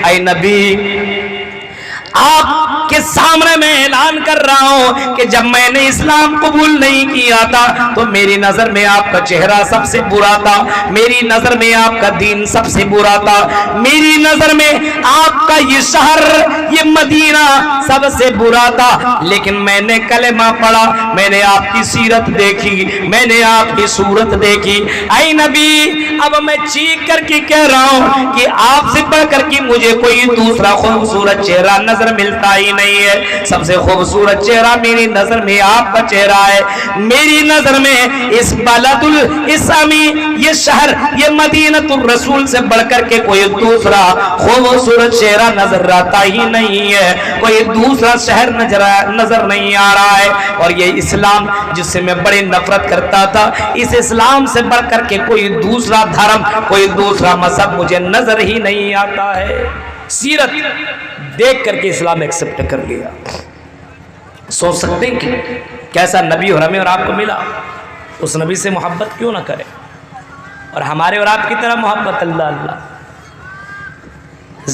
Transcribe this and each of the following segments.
اے نبی آپ کے سامنے میں اعلان کر رہا ہوں کہ جب میں نے اسلام قبول نہیں کیا تھا تو میری نظر میں آپ کا چہرہ سب سے برا تھا، میری نظر میں آپ کا دین سب سے برا تھا، میری نظر میں آپ کا یہ شہر یہ مدینہ سب سے برا تھا، لیکن میں نے کلمہ پڑھا، میں نے آپ کی سیرت دیکھی، میں نے آپ کی صورت دیکھی۔ اے نبی اب میں چیخ کر کے کہہ رہا ہوں کہ آپ سے بڑھ کر کے مجھے کوئی دوسرا خوبصورت چہرہ نظر ملتا ہی نہیں ہے، سب سے خوبصورت چہرہ میری نظر میں آپ کا چہرہ ہے، میری نظر میں اس بلد الاسلامی یہ شہر یہ مدینہ الرسول سے بڑھ کر کے کوئی دوسرا خوبصورت چہرہ نظر آتا ہی نہیں ہے، کوئی دوسرا شہر نظر نہیں آ رہا ہے، اور یہ اسلام جس سے میں بڑی نفرت کرتا تھا، اس اسلام سے بڑھ کر کے کوئی دوسرا دھرم کوئی دوسرا مذہب مجھے نظر ہی نہیں آتا ہے۔ سیرت دیکھ کر کے اسلام ایکسپٹ کر لیا۔ سوچ سکتے ہیں کہ کیسا نبی اور ہمیں اور آپ کو ملا، اس نبی سے محبت کیوں نہ کرے، اور ہمارے اور آپ کی طرح محبت اللہ اللہ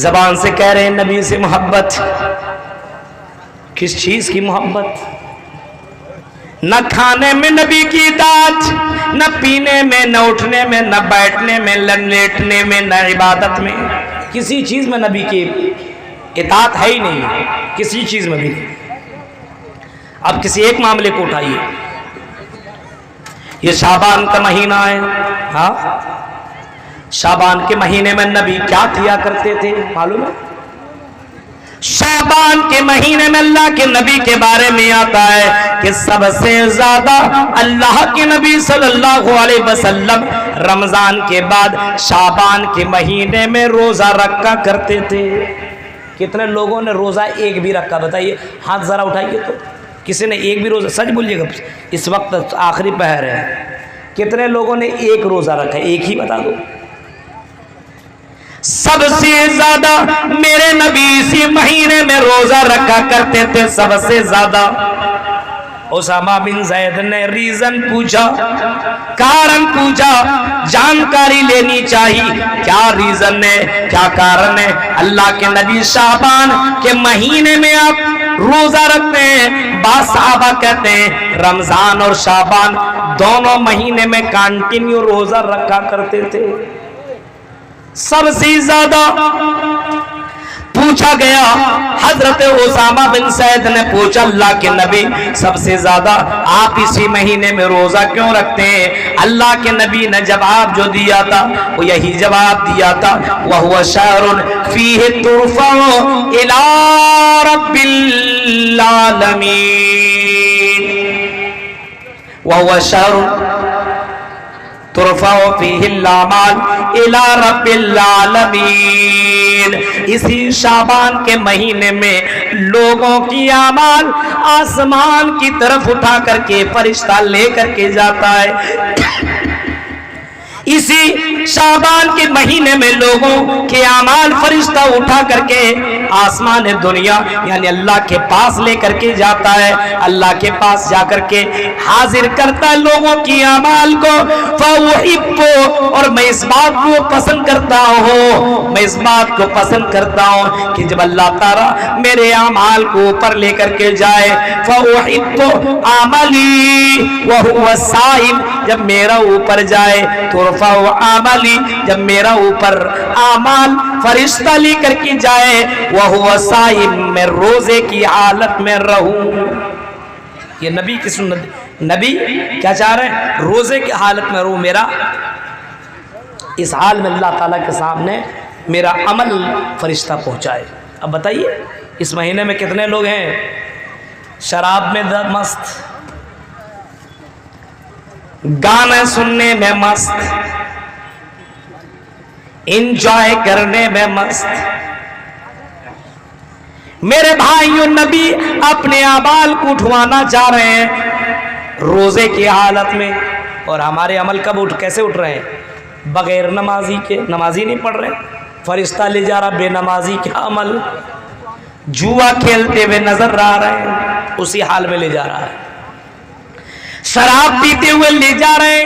زبان سے کہہ رہے ہیں نبی سے محبت، کس چیز کی محبت؟ نہ کھانے میں نبی کی اطاعت، نہ پینے میں، نہ اٹھنے میں، نہ بیٹھنے میں، نہ لیٹنے میں، نہ عبادت میں، کسی چیز میں نبی کی اطاعت ہے ہی نہیں، کسی چیز میں بھی نہیں۔ اب کسی ایک معاملے کو اٹھائیے، یہ شعبان کا مہینہ ہے، ہاں شعبان کے مہینے میں نبی کیا کیا کرتے تھے معلوم ہے؟ شعبان کے مہینے میں اللہ کے نبی کے بارے میں آتا ہے کہ سب سے زیادہ اللہ کے نبی صلی اللہ علیہ وسلم رمضان کے بعد شعبان کے مہینے میں روزہ رکھا کرتے تھے۔ کتنے لوگوں نے روزہ ایک بھی رکھا؟ بتائیے، ہاتھ ذرا اٹھائیے تو، کسی نے ایک بھی روزہ؟ سچ بولیے گا، اس وقت آخری پہر ہے، کتنے لوگوں نے ایک روزہ رکھا؟ ایک ہی بتا دو۔ سب سے زیادہ میرے نبی اسی مہینے میں روزہ رکھا کرتے تھے، سب سے زیادہ۔ اسامہ بن زید نے ریزن پوچھا، کارن پوچھا، جانکاری لینی چاہیے، کیا ریزن ہے، کیا کارن ہے؟ اللہ کے نبی شعبان کے مہینے میں آپ روزہ رکھتے ہیں، بعض صحابہ کہتے ہیں رمضان اور شعبان دونوں مہینے میں کنٹینیو روزہ رکھا کرتے تھے۔ سب سے زیادہ پوچھا گیا، حضرت اسامہ بن زید نے پوچھا اللہ کے نبی سب سے زیادہ آپ اسی مہینے میں روزہ کیوں رکھتے ہیں؟ اللہ کے نبی نے جواب جو دیا تھا وہ یہی جواب دیا تھا، وَهُوَ شَهْرٌ فِيهِ تُرْفَعُ إِلَىٰ رَبِّ الْعَالَمِينَ، وَهُوَ شَهْرٌ ترفع فیہ الأعمال الی رب العالمین۔ اسی شعبان کے مہینے میں لوگوں کی اعمال آسمان کی طرف اٹھا کر کے فرشتہ لے کر کے جاتا ہے۔ اسی شعبان کے مہینے میں لوگوں کے اعمال فرشتہ اٹھا کر کے آسمان دنیا یعنی اللہ کے پاس لے کر کے جاتا ہے، اللہ کے پاس جا کر کے حاضر کرتا ہے لوگوں کی اعمال کو۔ فَأُحِبُّ، اور میں اس بات کو پسند کرتا ہوں، میں اس بات کو پسند کرتا ہوں کہ جب اللہ تعالیٰ میرے اعمال کو اوپر لے کر کے جائے، فَأُحِبُّ عَمَلِي وَهُوَ الصَّائِمُ، جب میرا اوپر جائے تو عملی، جب میرا اوپر اعمال فرشتہ لے کر کے جائے، وَهُوَ صَائِمٌ، میں روزے کی حالت میں رہوں۔ یہ نبی کی سنت، نبی کیا چاہ رہے ہیں؟ روزے کی حالت میں رہوں، میرا اس حال میں اللہ تعالیٰ کے سامنے میرا عمل فرشتہ پہنچائے۔ اب بتائیے اس مہینے میں کتنے لوگ ہیں شراب میں مست، گانے سننے میں مست، انجوائے کرنے میں مست؟ میرے بھائیوں، نبی اپنے اعمال کو اٹھوانا چاہ رہے ہیں روزے کی حالت میں، اور ہمارے عمل کب کیسے اٹھ رہے ہیں؟ بغیر نمازی کے، نمازی نہیں پڑھ رہے، فرشتہ لے جا رہا بے نمازی کا عمل، جوا کھیلتے ہوئے نظر آ رہے ہیں، اسی حال میں لے جا رہا ہے، شراب پیتے ہوئے لے جا رہے ہیں،